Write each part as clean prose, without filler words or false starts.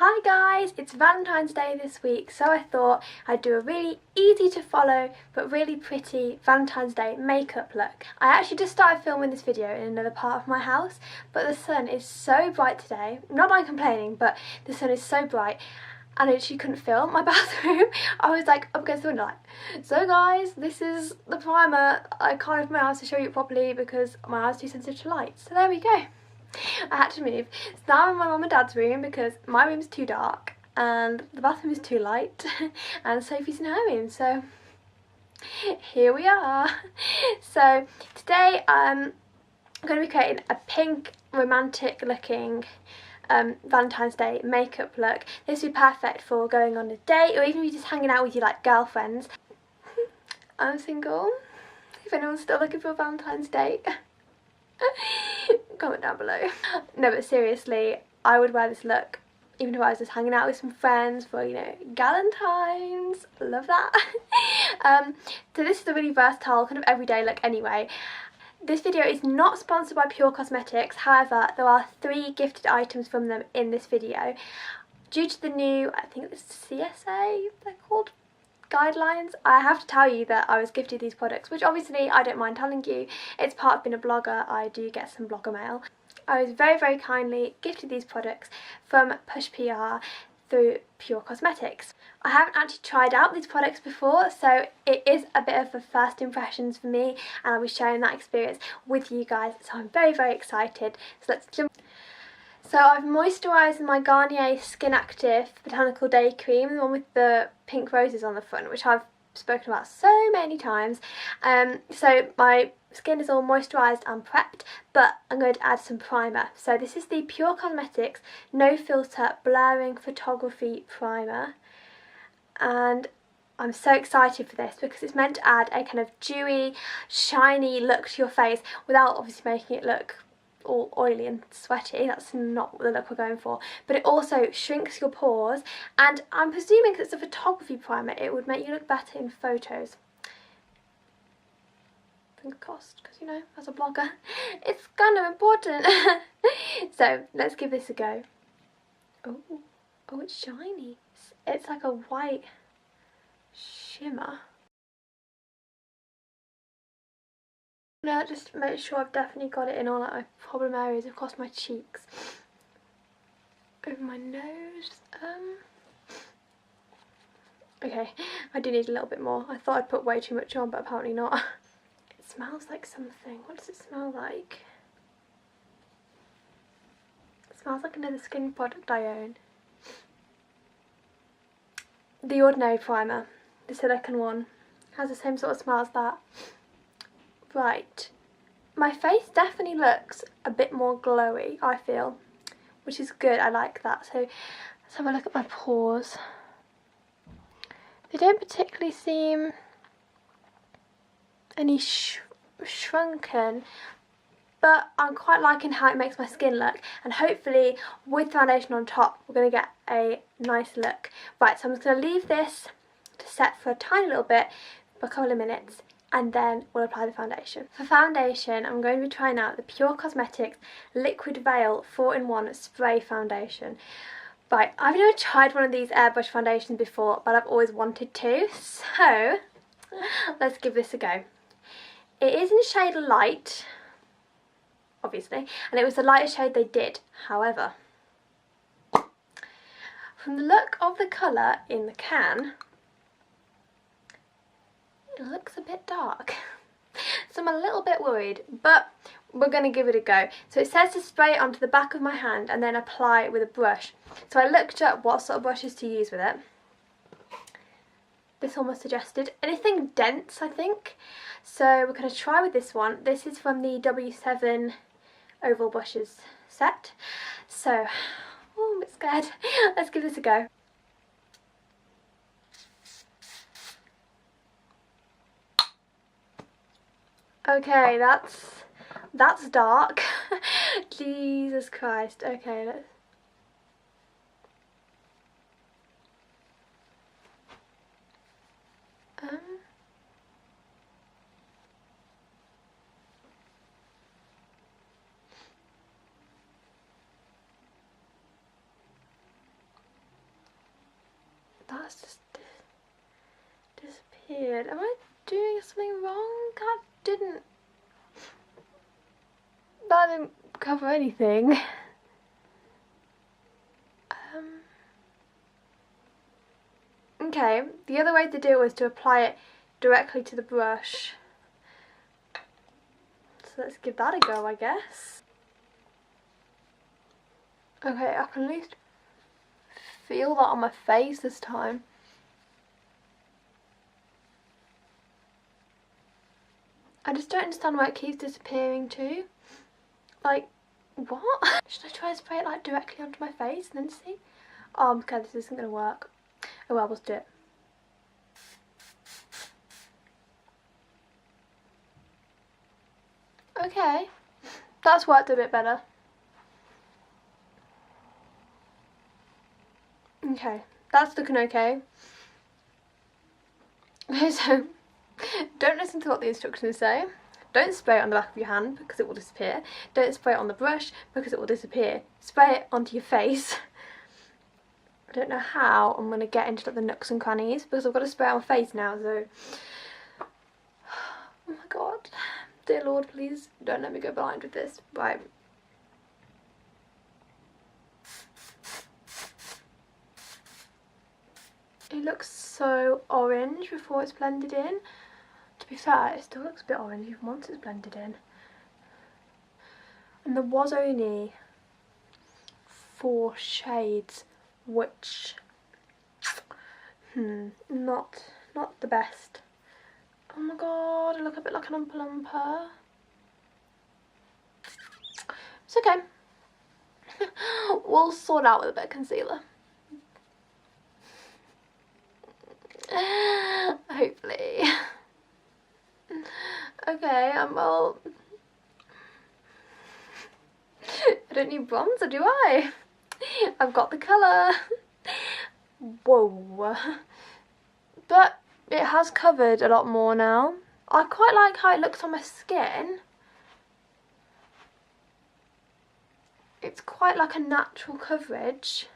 Hi guys, it's Valentine's Day this week, so I thought I'd do a really easy to follow but really pretty Valentine's Day makeup look. I actually just started filming this video in another part of my house, but the sun is so bright today. Not that I'm complaining, but the sun is so bright and I literally couldn't film my bathroom. I was like up against the window like, so guys, this is the primer. I can't open my eyes to show you it properly because my eyes are too sensitive to light. So there we go. I had to move. So now I'm in my mum and dad's room because my room's too dark and the bathroom is too light and Sophie's in her room, so here we are. So today I'm going to be creating a pink romantic looking Valentine's Day makeup look. This would be perfect for going on a date or even if you're just hanging out with your like girlfriends. I'm single, if anyone's still looking for a Valentine's date. Comment down below. No, but seriously, I would wear this look even if I was just hanging out with some friends for, you know, Valentines. Love that. So this is a really versatile kind of everyday look anyway. This video is not sponsored by Pure Cosmetics, however there are 3 gifted items from them in this video. Due to the new, I think it's CSA they're called, guidelines, I have to tell you that I was gifted these products, which obviously I don't mind telling you. It's part of being a blogger. I do get some blogger mail. I was very kindly gifted these products from Push PR through Pure Cosmetics. I haven't actually tried out these products before, so it is a bit of a first impressions for me and I'll be sharing that experience with you guys, so I'm very excited. So let's jump. So I've moisturised my Garnier Skin Active Botanical Day Cream, the one with the pink roses on the front, which I've spoken about so many times. So my skin is all moisturised and prepped, but I'm going to add some primer. So this is the Pure Cosmetics No Filter Blurring Photography Primer. And I'm so excited for this because it's meant to add a kind of dewy, shiny look to your face without obviously making it look all oily and sweaty. That's not the look we're going for, but it also shrinks your pores, and I'm presuming because it's a photography primer it would make you look better in photos. Finger crossed, because you know, as a blogger it's kind of important. So let's give this a go. Oh, it's shiny. It's like a white shimmer. Now just make sure I've definitely got it in all like my problem areas across my cheeks, over my nose. Okay, I do need a little bit more. I thought I'd put way too much on, but apparently not. It smells like something. What does it smell like? It smells like another skin product I own. The Ordinary Primer, the silicone one, has the same sort of smell as that. Right, my face definitely looks a bit more glowy, I feel, which is good. I like that. So let's have a look at my pores. They don't particularly seem any shrunken, but I'm quite liking how it makes my skin look, and hopefully with foundation on top we're going to get a nice look. Right, so I'm just going to leave this to set for a tiny little bit for a couple of minutes, and then we'll apply the foundation. For foundation, I'm going to be trying out the Pure Cosmetics Liquid Veil 4-in-1 Spray Foundation. Right, I've never tried one of these airbrush foundations before, but I've always wanted to, so let's give this a go. It is in shade Light, obviously, and it was the lightest shade they did. However, from the look of the colour in the can, it looks a bit dark. So I'm a little bit worried, but we're going to give it a go. So it says to spray it onto the back of my hand and then apply it with a brush. So I looked up what sort of brushes to use with it. This one was suggested anything dense, I think. So we're going to try with this one. This is from the W7 Oval Brushes set. So, oh, I'm a bit scared. Let's give this a go. Okay, that's dark. Jesus Christ. Okay, let's... that's just disappeared. Am I doing something wrong? That didn't cover anything. Okay, the other way to do it was to apply it directly to the brush. So let's give that a go, I guess. Okay, I can at least feel that on my face this time. I just don't understand why it keeps disappearing too. Like, what? Should I try and spray it like directly onto my face and then see? Oh, okay, this isn't gonna work. Oh well, we'll do it. Okay, that's worked a bit better. Okay, that's looking okay. So, don't listen to what the instructions say. Don't spray it on the back of your hand because it will disappear. Don't spray it on the brush because it will disappear. Spray it onto your face. I don't know how I'm going to get into the nooks and crannies because I've got to spray it on my face now, so... Oh my god. Dear Lord, please don't let me go blind with this. Right. It looks so orange before it's blended in. To be fair, it still looks a bit orange even once it's blended in. And there was only 4 shades, which not the best. Oh my god, I look a bit like an Oompa Loompa. It's okay. We'll sort out with a bit of concealer. Hopefully. Okay, well... I don't need bronzer, do I? I've got the colour. Whoa. But it has covered a lot more now. I quite like how it looks on my skin. It's quite like a natural coverage,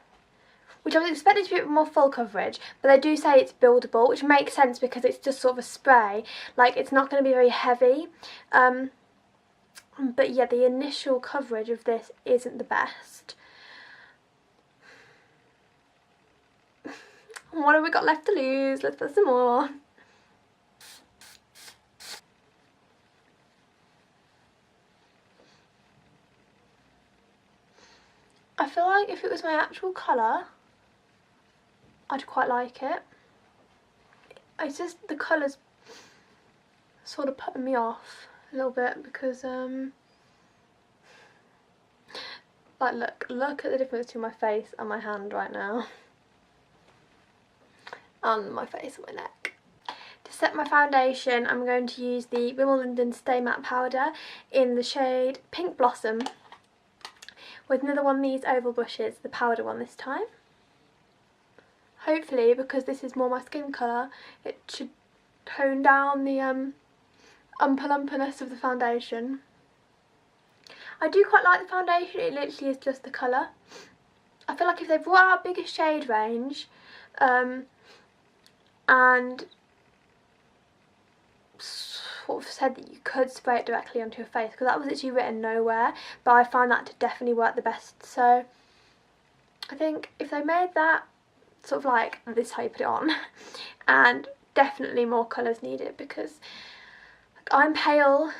which I was expecting to be a bit more full coverage, but they do say it's buildable, which makes sense because it's just sort of a spray. Like, it's not going to be very heavy. But yeah, the initial coverage of this isn't the best. What have we got left to lose? Let's put some more on. I feel like if it was my actual colour, I'd quite like it. It's just the colour's sort of putting me off a little bit because like look at the difference between my face and my hand right now. And my face and my neck. To set my foundation, I'm going to use the VALENTINE'S Day Matte powder in the shade Pink Blossom with another one of these oval brushes, the powder one this time. Hopefully, because this is more my skin colour, it should tone down the umpa-lumpiness of the foundation. I do quite like the foundation, it literally is just the colour. I feel like if they brought out a bigger shade range and sort of said that you could spray it directly onto your face, because that was actually written nowhere, but I find that to definitely work the best. So I think if they made that sort of like this is how you put it on, and definitely more colours needed, because like, I'm pale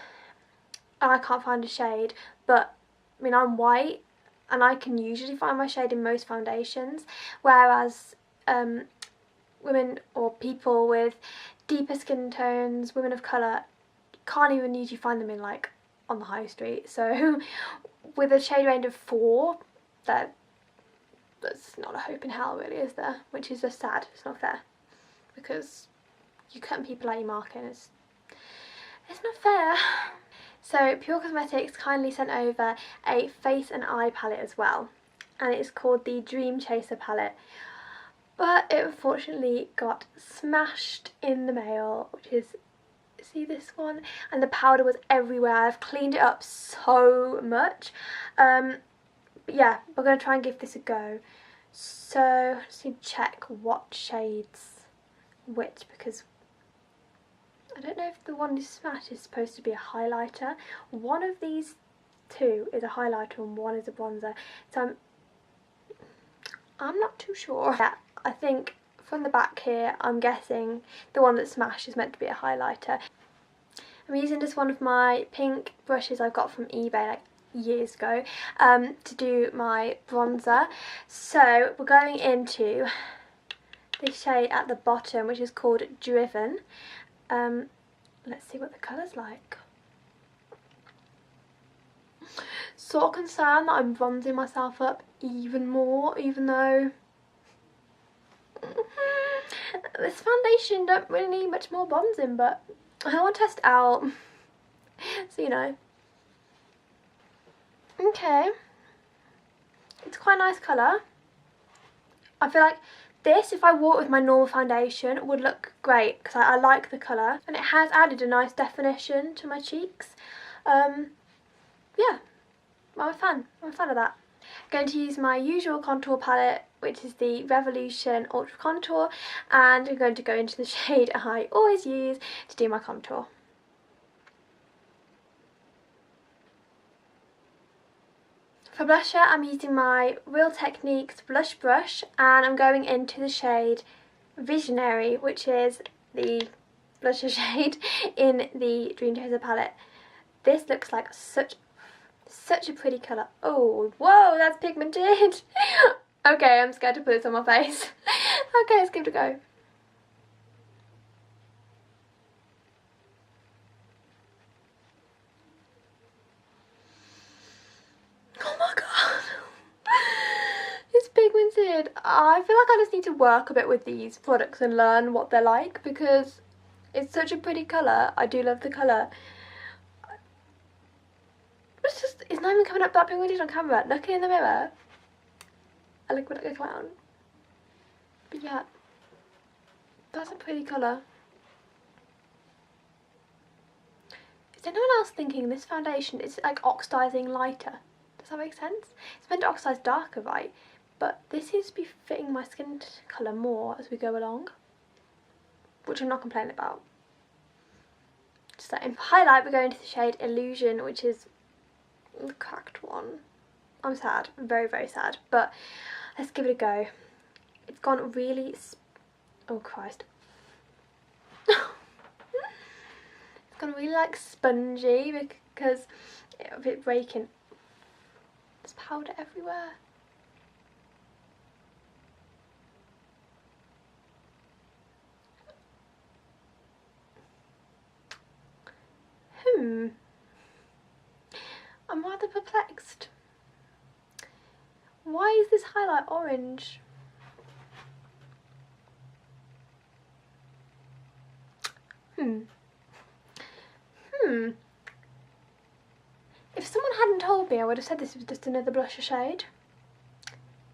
and I can't find a shade, but I mean I'm white and I can usually find my shade in most foundations, whereas women or people with deeper skin tones, women of colour, can't even usually find them in like on the high street. So with a shade range of 4, there's not a hope in hell really, is there? Which is just sad. It's not fair, because you cutting people out your marking, it's not fair. So Pure Cosmetics kindly sent over a face and eye palette as well, and it's called the Dream Chaser palette, but it unfortunately got smashed in the mail, which is, see this one, and the powder was everywhere. I've cleaned it up so much, but yeah, we're going to try and give this a go. So I just need to check what shades which, because I don't know if the one is Smash is supposed to be a highlighter. One of these two is a highlighter and one is a bronzer. So I'm not too sure. Yeah, I think from the back here, I'm guessing the one that's Smash is meant to be a highlighter. I'm using just one of my pink brushes I've got from eBay like years ago to do my bronzer. So we're going into this shade at the bottom, which is called Driven. Let's see what the colour's like. Sort of concerned that I'm bronzing myself up even more, even though this foundation don't really need much more bronzing, but I want to test it out, so you know. Okay, it's quite a nice colour. I feel like this, if I wore it with my normal foundation, would look great because I like the colour and it has added a nice definition to my cheeks. Yeah, I'm a fan of that. I'm going to use my usual contour palette, which is the Revolution Ultra Contour, and I'm going to go into the shade I always use to do my contour. For blusher, I'm using my Real Techniques blush brush, and I'm going into the shade Visionary, which is the blusher shade in the Dream Chaser palette. This looks like such a pretty colour. Oh, whoa, that's pigmented. Okay, I'm scared to put this on my face. Okay, let's give it a go. Oh my god. It's pigmented. I feel like I just need to work a bit with these products and learn what they're like because it's such a pretty colour. I do love the colour. It's not even coming up that pigmented on camera. Looking in the mirror, I look like a clown. But yeah, that's a pretty colour. Is anyone else thinking this foundation is like oxidising lighter? Does that make sense? It's meant to oxidise darker, right? But this seems to be fitting my skin colour more as we go along, which I'm not complaining about. Just that in highlight, we're going to the shade Illusion, which is the cracked one. I'm sad, I'm very, very sad, but let's give it a go. It's gone really, oh Christ. It's gone really like spongy because of it breaking. There's powder everywhere. I'm rather perplexed. Why is this highlight orange? If someone hadn't told me, I would have said this was just another blusher shade,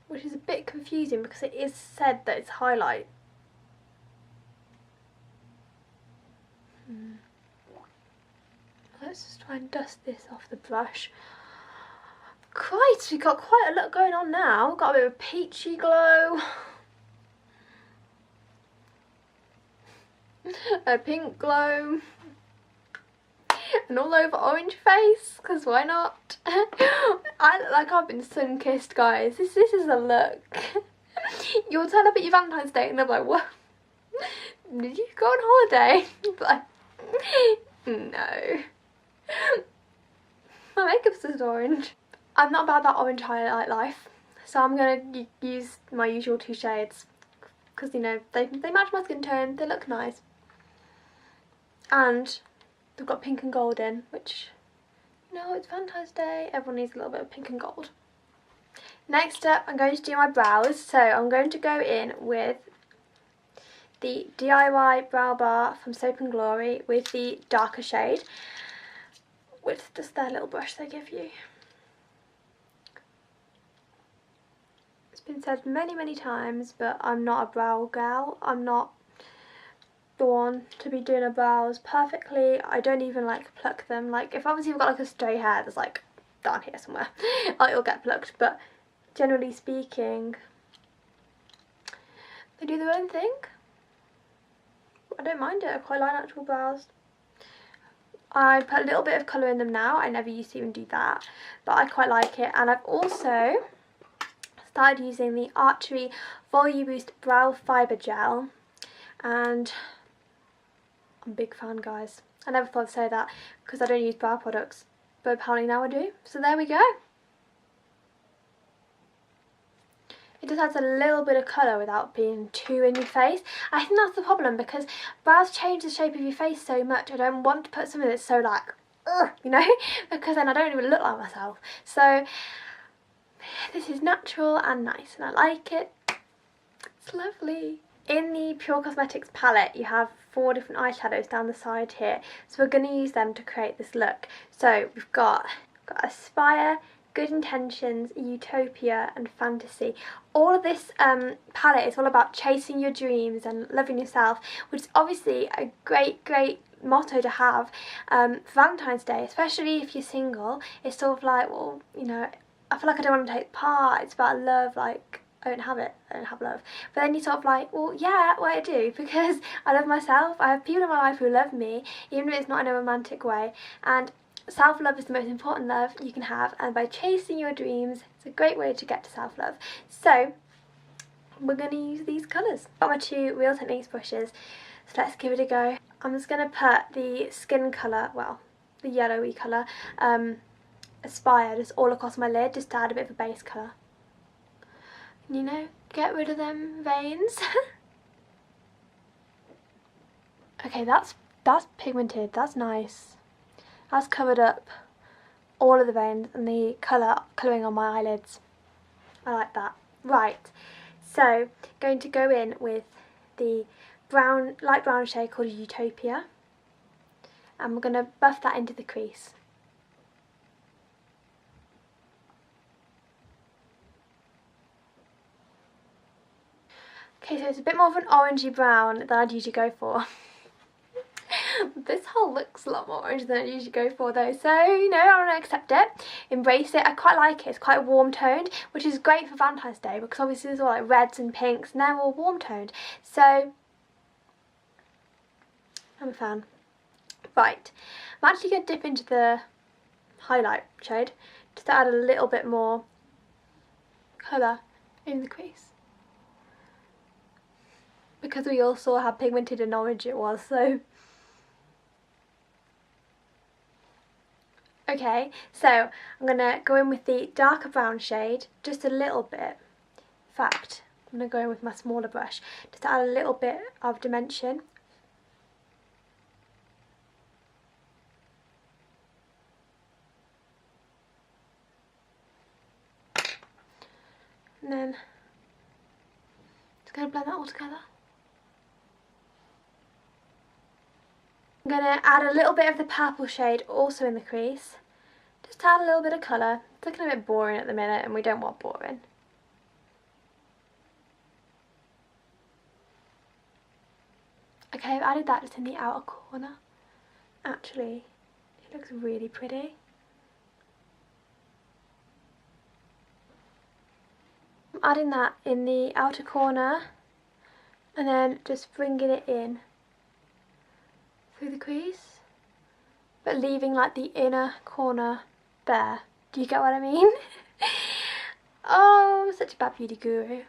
which is a bit confusing because it is said that it's highlight. Let's just try and dust this off the brush. Christ, we've got quite a lot going on now. We've got a bit of a peachy glow. A pink glow. An all over orange face, because why not? I look like I've been sun-kissed, guys. This is a look. You'll turn up at your Valentine's Day and they're like, what? Did you go on holiday? Like, no. My makeup's just orange. I'm not about that orange highlight life, so I'm going to use my usual two shades because, you know, they match my skin tone, they look nice. And they've got pink and gold in, which, you know, it's Valentine's Day, everyone needs a little bit of pink and gold. Next up, I'm going to do my brows, so I'm going to go in with the DIY Brow Bar from Soap & Glory with the darker shade, with just their little brush they give you. It's been said many, many times, but I'm not a brow gal. I'm not the one to be doing a brows perfectly. I don't even like pluck them. Like, if obviously you've got like a stray hair that's like down here somewhere, it'll get plucked, but generally speaking, They do their own thing. I don't mind it. I quite like natural brows. I put a little bit of colour in them now. I never used to even do that, but I quite like it. And I've also started using the Archery Volume Boost Brow Fibre Gel, and I'm a big fan, guys. I never thought to say that because I don't use brow products, but apparently now I do. So there we go. It just adds a little bit of colour without being too in your face. I think that's the problem, because brows change the shape of your face so much. I don't want to put something that's so like, ugh, you know, because then I don't even look like myself. So this is natural and nice and I like it. It's lovely. In the Pure Cosmetics palette you have 4 different eyeshadows down the side here. So we're going to use them to create this look. So we've got Aspire, Good Intentions, Utopia and Fantasy. All of this palette is all about chasing your dreams and loving yourself, which is obviously a great motto to have for Valentine's Day, especially if you're single. It's sort of like, well, you know, I feel like I don't want to take part, it's about love, like I don't have it, I don't have love. But then you're sort of like, well yeah, well I do, because I love myself, I have people in my life who love me, even if it's not in a romantic way, and self-love is the most important love you can have, and by chasing your dreams, it's a great way to get to self-love. So we're going to use these colours. Got my 2 Real Techniques brushes, so let's give it a go. I'm just going to put the skin colour, well, the yellowy colour, Aspire, just all across my lid, just to add a bit of a base colour. And, you know, get rid of them veins. Okay, that's pigmented, that's nice. That's covered up all of the veins and the colouring on my eyelids. I like that. Right, so going to go in with the light brown shade called Utopia, and we're going to buff that into the crease. Okay, so it's a bit more of an orangey brown than I'd usually go for. This whole look's a lot more orange than I usually go for though, so you know, I'm going to accept it, embrace it. I quite like it, it's quite warm toned, which is great for Valentine's Day because obviously there's all like reds and pinks and they're all warm toned, so I'm a fan. Right, I'm actually going to dip into the highlight shade just to add a little bit more colour in the crease, because we all saw how pigmented and orange it was, so. Okay, so I'm going to go in with the darker brown shade, just a little bit. In fact, I'm going to go in with my smaller brush, just to add a little bit of dimension. And then, just going to blend that all together. I'm going to add a little bit of the purple shade also in the crease, just to add a little bit of colour. It's looking a bit boring at the minute and we don't want boring. Okay, I've added that just in the outer corner. Actually, it looks really pretty. I'm adding that in the outer corner and then just bringing it in through the crease, but leaving like the inner corner there. Do you get what I mean? Oh, I'm such a bad beauty guru. I'm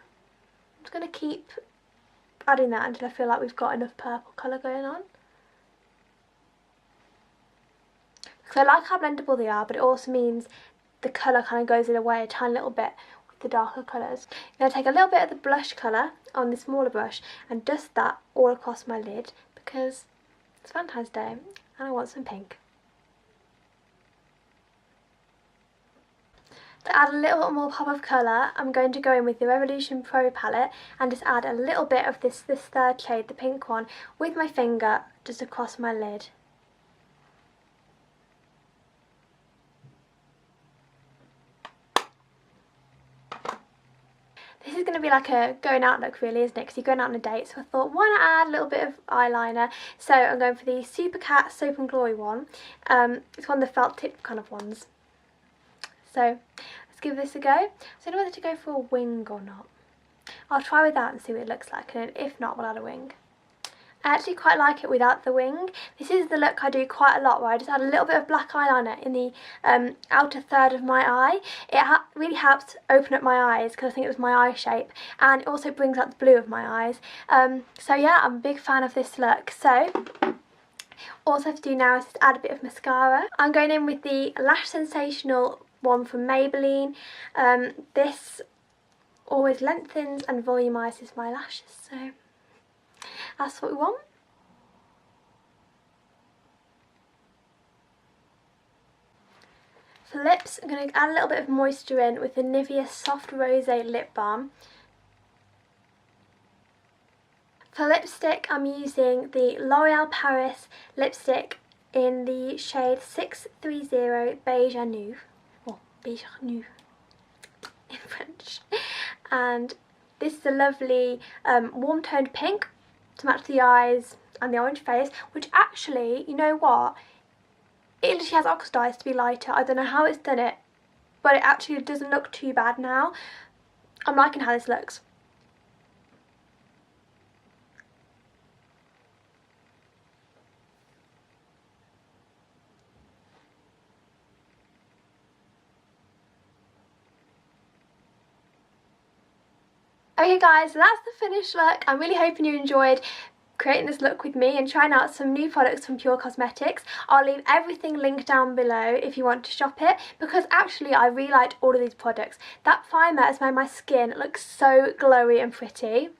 just going to keep adding that until I feel like we've got enough purple colour going on. Because I like how blendable they are, but it also means the colour kind of goes in away a tiny little bit with the darker colours. I'm going to take a little bit of the blush colour on the smaller brush and dust that all across my lid, because it's Valentine's Day and I want some pink. To add a little bit more pop of colour, I'm going to go in with the Revolution Pro palette and just add a little bit of this third shade, the pink one, with my finger just across my lid. This is going to be like a going out look really, isn't it? Because you're going out on a date, so I thought, why not add a little bit of eyeliner? So I'm going for the Super Cat Soap and Glory one. It's one of the felt tip kind of ones. So let's give this a go. So I don't know whether to go for a wing or not. I'll try with that and see what it looks like, and if not, we'll add a wing. I actually quite like it without the wing. This is the look I do quite a lot, where I just add a little bit of black eyeliner in the outer third of my eye. It really helps open up my eyes because I think it was my eye shape, and it also brings out the blue of my eyes. So yeah, I'm a big fan of this look. So all I have to do now is just add a bit of mascara. I'm going in with the Lash Sensational one from Maybelline. This always lengthens and volumizes my lashes, so that's what we want. For lips, I'm going to add a little bit of moisture in with the Nivea Soft Rosé Lip Balm. For lipstick, I'm using the L'Oreal Paris lipstick in the shade 630 Beige Nude, or Beige Nude in French. And this is a lovely warm toned pink to match the eyes and the orange face, which actually, you know what, it literally has oxidised to be lighter. I don't know how it's done it, but it actually doesn't look too bad now. I'm liking how this looks. Okay guys, so that's the finished look. I'm really hoping you enjoyed creating this look with me and trying out some new products from Pure Cosmetics. I'll leave everything linked down below if you want to shop it, because actually I really liked all of these products. That primer has made my skin look so glowy and pretty.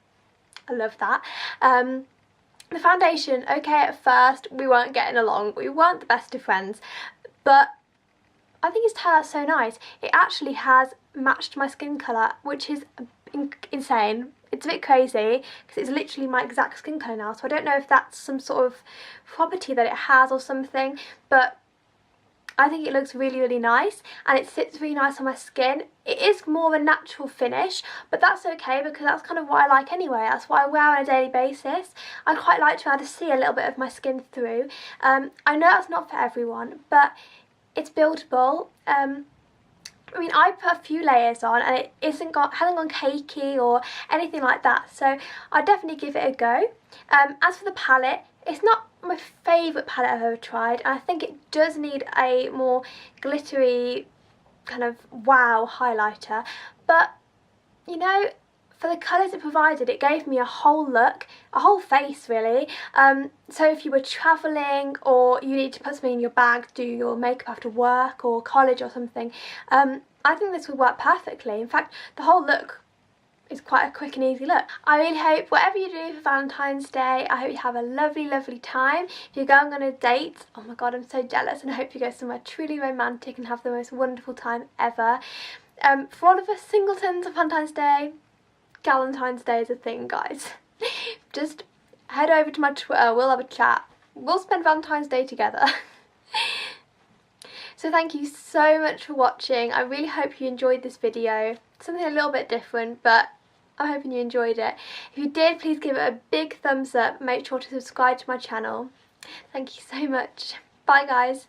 I love that. The foundation, okay, at first we weren't getting along. We weren't the best of friends, but I think it's turned out so nice. It actually has matched my skin colour, which is insane. It's a bit crazy because it's literally my exact skin colour now, so I don't know if that's some sort of property that it has or something, but I think it looks really, really nice and it sits really nice on my skin. It is more of a natural finish, but that's okay because that's kind of what I like anyway. That's what I wear on a daily basis. I quite like to be able to see a little bit of my skin through. I know that's not for everyone, but it's buildable. I mean, I put a few layers on and it hasn't gone cakey or anything like that, so I'd definitely give it a go. As for the palette, it's not my favourite palette I've ever tried, and I think it does need a more glittery kind of wow highlighter, but you know, for the colours it provided, it gave me a whole look, a whole face really. So if you were travelling or you need to put something in your bag, do your makeup after work or college or something, I think this would work perfectly. In fact, the whole look is quite a quick and easy look. I really hope whatever you do for Valentine's Day, I hope you have a lovely, lovely time. If you're going on a date, oh my god, I'm so jealous, and I hope you go somewhere truly romantic and have the most wonderful time ever. For all of us singletons on Valentine's Day, Galentine's Day is a thing, guys. Just head over to my Twitter, we'll have a chat. We'll spend Valentine's Day together. So thank you so much for watching. I really hope you enjoyed this video. Something a little bit different, but I'm hoping you enjoyed it. If you did, please give it a big thumbs up. Make sure to subscribe to my channel. Thank you so much. Bye guys.